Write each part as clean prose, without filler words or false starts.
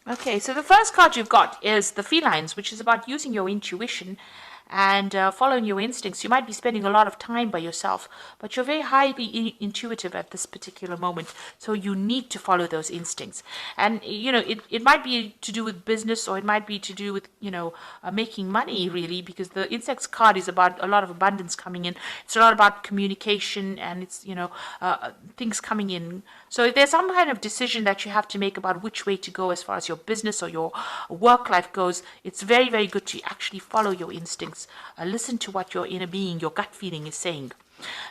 Okay, so the first card you've got is the felines, which is about using your intuition and following your instincts. You might be spending a lot of time by yourself, but you're very highly intuitive at this particular moment. So you need to follow those instincts. And, it might be to do with business, or it might be to do with, making money, really, because the insects card is about a lot of abundance coming in. It's a lot about communication, and it's, things coming in. So there's some kind of decision that you have to make about which way to go as far as your business or your work life goes. It's very, very good to actually follow your instincts. Listen to what your inner being, your gut feeling is saying.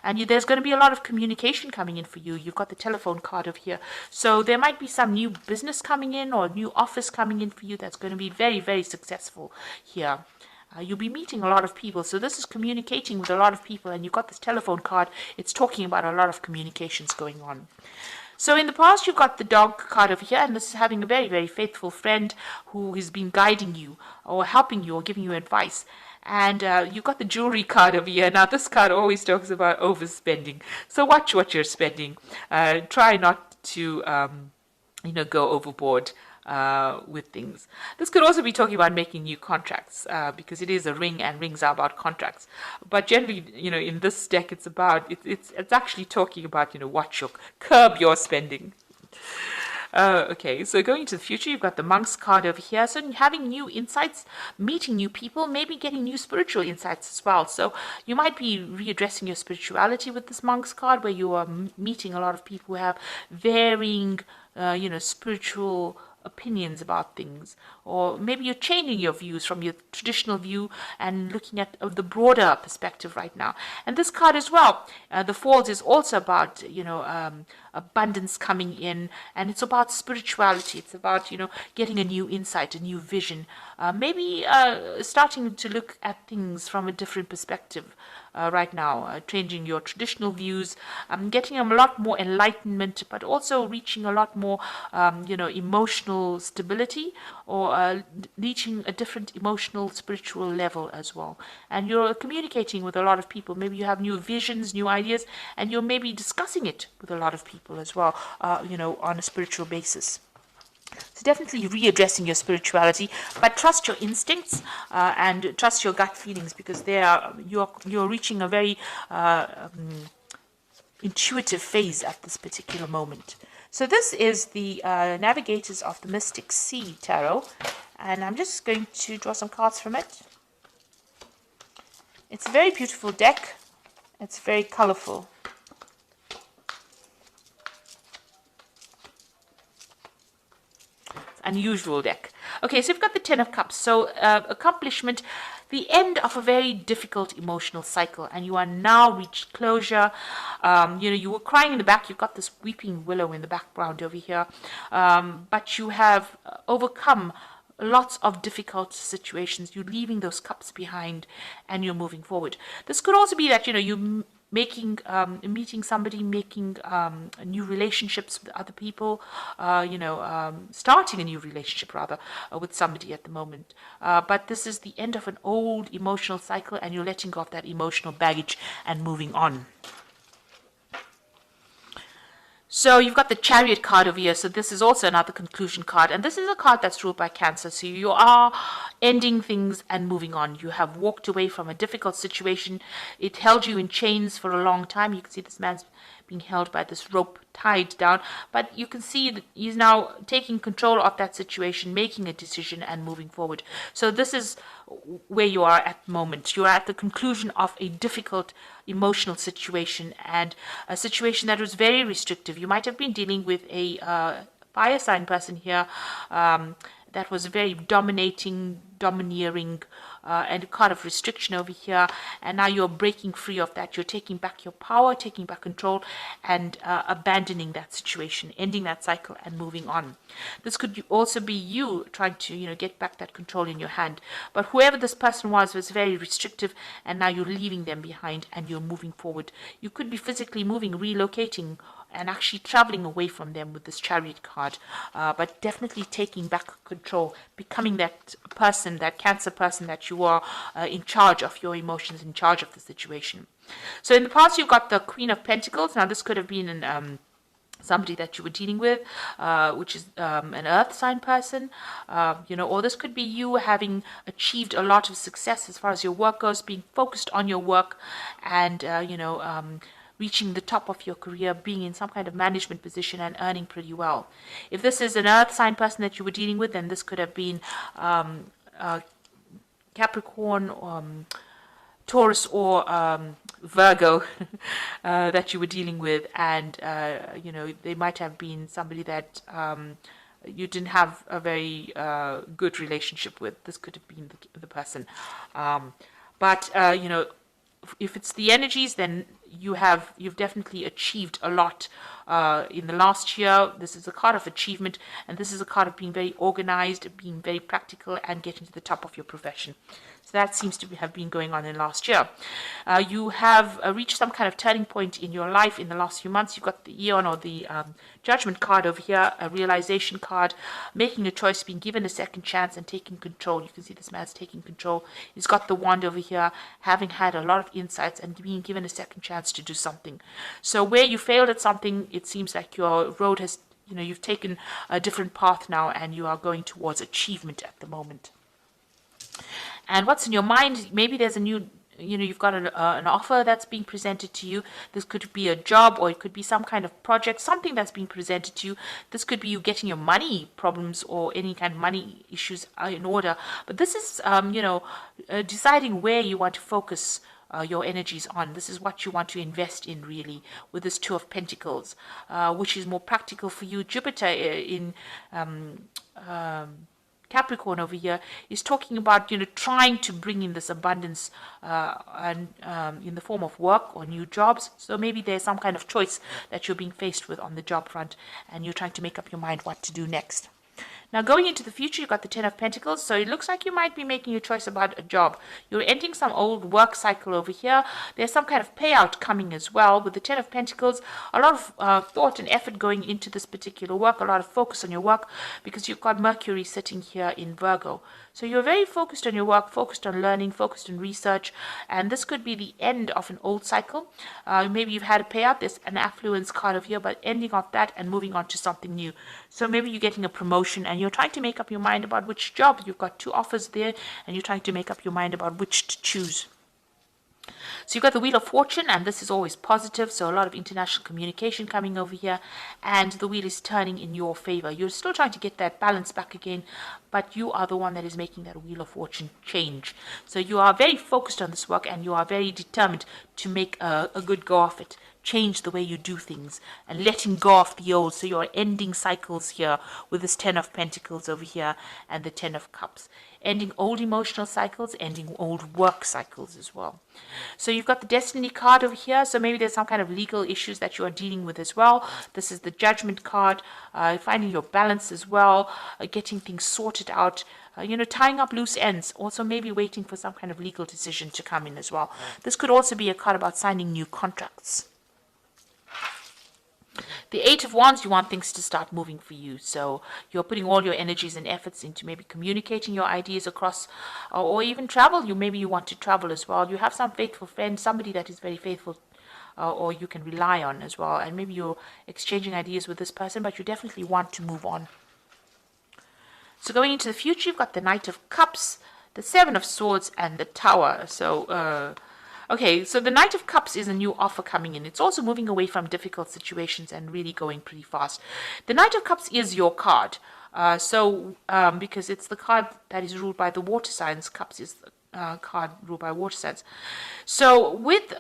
And there's going to be a lot of communication coming in for you. You've got the telephone card over here. So there might be some new business coming in or new office coming in for you that's going to be very, very successful here. You'll be meeting a lot of people. So this is communicating with a lot of people. And you've got this telephone card. It's talking about a lot of communications going on. So in the past, you've got the dog card over here, and this is having a very, very faithful friend who has been guiding you or helping you or giving you advice. And you've got the jewelry card over here. Now, this card always talks about overspending. So watch what you're spending. Try not to, go overboard with things. This could also be talking about making new contracts because it is a ring, and rings are about contracts. But generally, in this deck, it's about it's actually talking about curb your spending. Okay, so going into the future, you've got the Monk's card over here. So having new insights, meeting new people, maybe getting new spiritual insights as well. So you might be readdressing your spirituality with this Monk's card, where you are meeting a lot of people who have varying, spiritual opinions about things, or maybe you're changing your views from your traditional view and looking at the broader perspective right now. And this card as well, the Falls, is also about abundance coming in, and it's about spirituality. It's about getting a new insight, a new vision, maybe starting to look at things from a different perspective. Right now, changing your traditional views, getting a lot more enlightenment, but also reaching a lot more, emotional stability, or reaching a different emotional, spiritual level as well. And you're communicating with a lot of people. Maybe you have new visions, new ideas, and you're maybe discussing it with a lot of people as well, on a spiritual basis. So definitely readdressing your spirituality, but trust your instincts and trust your gut feelings, because you're reaching a very intuitive phase at this particular moment. So this is the Navigators of the Mystic Sea Tarot, and I'm just going to draw some cards from it. It's a very beautiful deck. It's very colorful. Unusual deck. Okay, so we've got the Ten of Cups. So accomplishment, the end of a very difficult emotional cycle, and you are now reached closure. You were crying in the back. You've got this weeping willow in the background over here, but you have overcome lots of difficult situations. You're leaving those cups behind, and you're moving forward. This could also be that you meeting somebody, making new relationships with other people, starting a new relationship rather with somebody at the moment. But this is the end of an old emotional cycle, and you're letting go of that emotional baggage and moving on. So you've got the Chariot card over here. So this is also another conclusion card. And this is a card that's ruled by Cancer. So you are ending things and moving on. You have walked away from a difficult situation. It held you in chains for a long time. You can see this man's being held by this rope tied down. But you can see that he's now taking control of that situation, making a decision and moving forward. So this is where you are at the moment. You are at the conclusion of a difficult emotional situation, and a situation that was very restrictive. You might have been dealing with a fire sign person here that was very domineering, and a kind of restriction over here. And now you're breaking free of that. You're taking back your power, taking back control, and abandoning that situation, ending that cycle and moving on. This could also be you trying to, get back that control in your hand. But whoever this person was very restrictive, and now you're leaving them behind and you're moving forward. You could be physically moving, relocating, and actually traveling away from them with this Chariot card, but definitely taking back control, becoming that person, that Cancer person that you are, in charge of your emotions, in charge of the situation. So in the past, you've got the Queen of Pentacles. Now this could have been somebody that you were dealing with, which is an earth sign person, or this could be you having achieved a lot of success as far as your work goes, being focused on your work and, reaching the top of your career, being in some kind of management position and earning pretty well. If this is an earth sign person that you were dealing with, then this could have been Capricorn, Taurus, or Virgo that you were dealing with, and they might have been somebody that you didn't have a very good relationship with. This could have been the person, but if it's the energies, then you've definitely achieved a lot in the last year. This is a card of achievement, and this is a card of being very organized, being very practical, and getting to the top of your profession. So that seems to have been going on in last year. You have reached some kind of turning point in your life in the last few months. You've got the Eon, or the Judgment card over here, a realization card, making a choice, being given a second chance and taking control. You can see this man's taking control. He's got the wand over here, having had a lot of insights and being given a second chance to do something. So where you failed at something, it seems like your road has, you've taken a different path now and you are going towards achievement at the moment. And what's in your mind? Maybe there's a new, you've got an offer that's being presented to you. This could be a job, or it could be some kind of project, something that's being presented to you. This could be you getting your money problems or any kind of money issues in order. But this is, deciding where you want to focus your energies on. This is what you want to invest in, really, with this Two of Pentacles, which is more practical for you. Jupiter in Capricorn over here is talking about trying to bring in this abundance and in the form of work or new jobs. So maybe there's some kind of choice that you're being faced with on the job front, and you're trying to make up your mind what to do next. Now, going into the future, you've got the Ten of Pentacles, so it looks like you might be making a choice about a job. You're ending some old work cycle over here. There's some kind of payout coming as well. With the Ten of Pentacles, a lot of thought and effort going into this particular work, a lot of focus on your work, because you've got Mercury sitting here in Virgo. So you're very focused on your work, focused on learning, focused on research, and this could be the end of an old cycle. Maybe you've had a payout. There's an affluence card over here, but ending off that and moving on to something new. So maybe you're getting a promotion and you're trying to make up your mind about which job. You've got two offers there and you're trying to make up your mind about which to choose. So you've got the Wheel of Fortune, and this is always positive, so a lot of international communication coming over here, and the wheel is turning in your favor. You're still trying to get that balance back again, but you are the one that is making that Wheel of Fortune change. So you are very focused on this work, and you are very determined to make a good go of it. Change the way you do things and letting go of the old. So you're ending cycles here with this Ten of Pentacles over here and the Ten of Cups. Ending old emotional cycles, ending old work cycles as well. So you've got the Destiny card over here. So maybe there's some kind of legal issues that you are dealing with as well. This is the Judgment card, finding your balance as well, getting things sorted out. Tying up loose ends, also maybe waiting for some kind of legal decision to come in as well. This could also be a card about signing new contracts. The Eight of Wands, you want things to start moving for you. So you're putting all your energies and efforts into maybe communicating your ideas across, or even travel. Maybe you want to travel as well. You have some faithful friend, somebody that is very faithful, or you can rely on as well. And maybe you're exchanging ideas with this person, but you definitely want to move on. So going into the future, you've got the Knight of Cups, the Seven of Swords, and the Tower. So okay, so the Knight of Cups is a new offer coming in. It's also moving away from difficult situations and really going pretty fast. The Knight of Cups is your card. Because it's the card that is ruled by the water signs. Cups is the card ruled by water signs. So with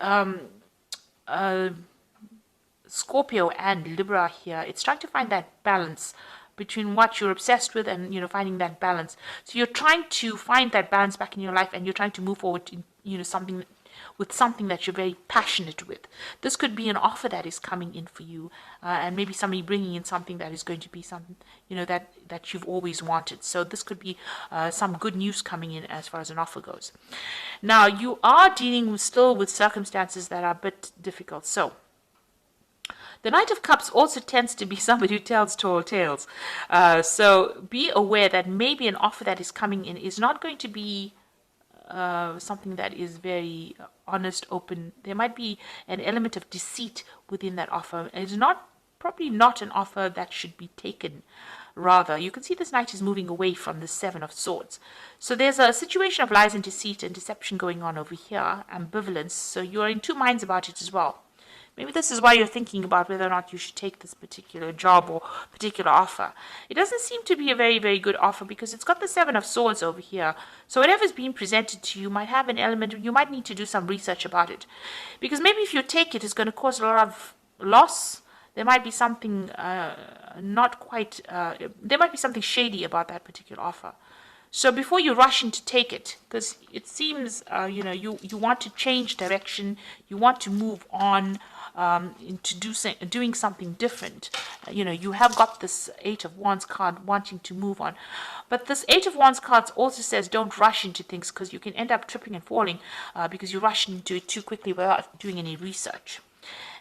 Scorpio and Libra here, it's trying to find that balance between what you're obsessed with and finding that balance. So you're trying to find that balance back in your life, and you're trying to move forward in something that you're very passionate with. This could be an offer that is coming in for you, and maybe somebody bringing in something that is going to be something that you've always wanted. So this could be some good news coming in as far as an offer goes. Now you are dealing still with circumstances that are a bit difficult. So the Knight of Cups also tends to be somebody who tells tall tales. So be aware that maybe an offer that is coming in is not going to be something that is very honest, open. There might be an element of deceit within that offer. It's not probably not an offer that should be taken. Rather, you can see this knight is moving away from the Seven of Swords. So there's a situation of lies and deceit and deception going on over here, ambivalence. So you're in two minds about it as well. Maybe this is why you're thinking about whether or not you should take this particular job or particular offer. It doesn't seem to be a very, very good offer because it's got the Seven of Swords over here. So whatever's being presented to you might have an element, you might need to do some research about it. Because maybe if you take it, it's going to cause a lot of loss. There might be something not quite, there might be something shady about that particular offer. So before you rush in to take it, because it seems, you want to change direction, you want to move on into doing something different. You have got this Eight of Wands card wanting to move on. But this Eight of Wands card also says don't rush into things because you can end up tripping and falling because you rush into it too quickly without doing any research.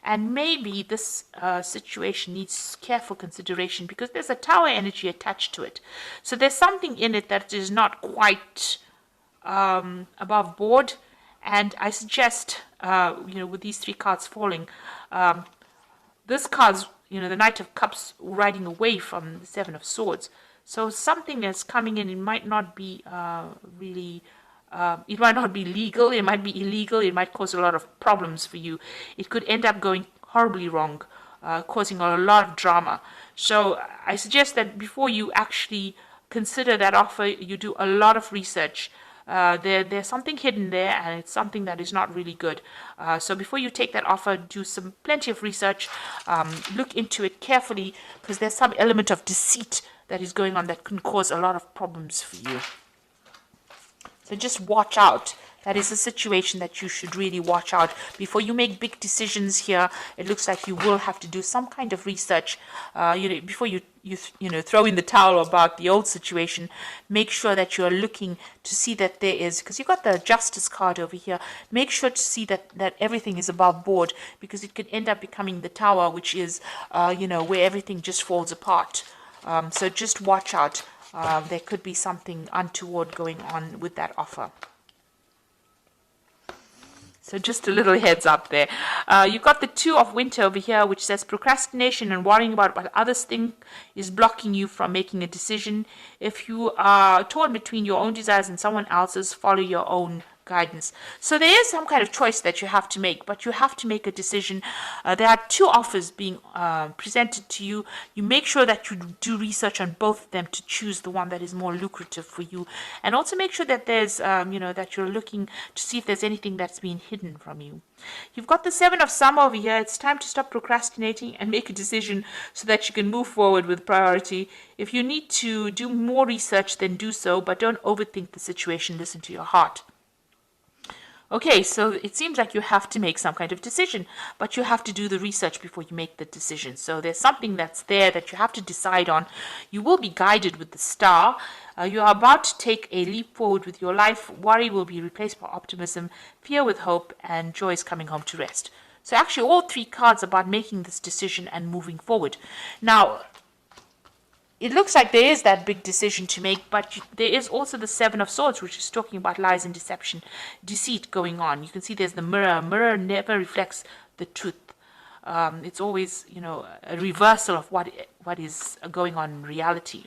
And maybe this situation needs careful consideration because there's a Tower energy attached to it. So there's something in it that is not quite above board. And I suggest, with these three cards falling, this card's, the Knight of Cups riding away from the Seven of Swords. So something that's coming in, it might not be it might not be legal, it might be illegal, it might cause a lot of problems for you. It could end up going horribly wrong, causing a lot of drama. So I suggest that before you actually consider that offer, you do a lot of research. There's something hidden there, and it's something that is not really good. So before you take that offer, do plenty of research, look into it carefully, because there's some element of deceit that is going on that can cause a lot of problems for you. So just watch out. That is a situation that you should really watch out. Before you make big decisions here, it looks like you will have to do some kind of research. Before you throw in the towel about the old situation, make sure that you are looking to see that there is, because you've got the Justice card over here, make sure to see that everything is above board, because it could end up becoming the Tower, which is, where everything just falls apart. So just watch out. There could be something untoward going on with that offer. So just a little heads up there. You've got the Two of Winter over here, which says procrastination and worrying about what others think is blocking you from making a decision. If you are torn between your own desires and someone else's, follow your own guidance. So there is some kind of choice that you have to make, but you have to make a decision. There are two offers being presented to you. You make sure that you do research on both of them to choose the one that is more lucrative for you, and also make sure that there's that you're looking to see if there's anything that's been hidden from you. You've got the Seven of Summer over here. It's time to stop procrastinating and make a decision so that you can move forward with priority. If you need to do more research, then do so, but don't overthink the situation. Listen to your heart. Okay, so it seems like you have to make some kind of decision, but you have to do the research before you make the decision. So there's something that's there that you have to decide on. You will be guided with the Star. You are about to take a leap forward with your life. Worry will be replaced by optimism, fear with hope, and joy is coming home to rest. So actually all three cards are about making this decision and moving forward. Now, it looks like there is that big decision to make, but there is also the Seven of Swords, which is talking about lies and deception, deceit going on. You can see there's the mirror. Mirror never reflects the truth. It's always, a reversal of what is going on in reality.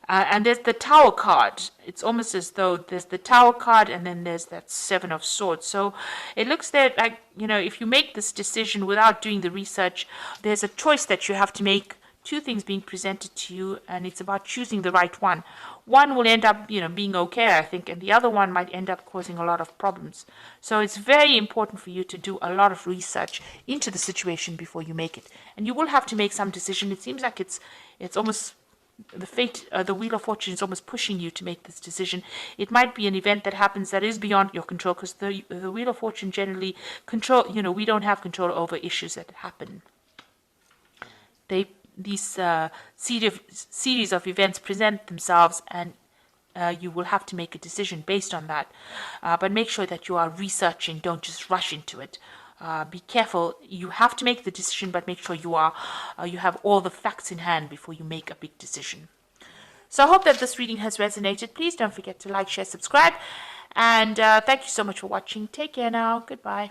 And there's the Tower card. It's almost as though there's the Tower card and then there's that Seven of Swords. So it looks there like, if you make this decision without doing the research, there's a choice that you have to make. Two things being presented to you, and it's about choosing the right one. One will end up, being okay, I think, and the other one might end up causing a lot of problems. So it's very important for you to do a lot of research into the situation before you make it. And you will have to make some decision. It seems like it's almost the Wheel of Fortune is almost pushing you to make this decision. It might be an event that happens that is beyond your control, because the Wheel of Fortune generally we don't have control over issues that happen. These series of events present themselves, and you will have to make a decision based on that. But make sure that you are researching. Don't just rush into it. Be careful. You have to make the decision, but make sure you have all the facts in hand before you make a big decision. So I hope that this reading has resonated. Please don't forget to like, share, subscribe. And thank you so much for watching. Take care now. Goodbye.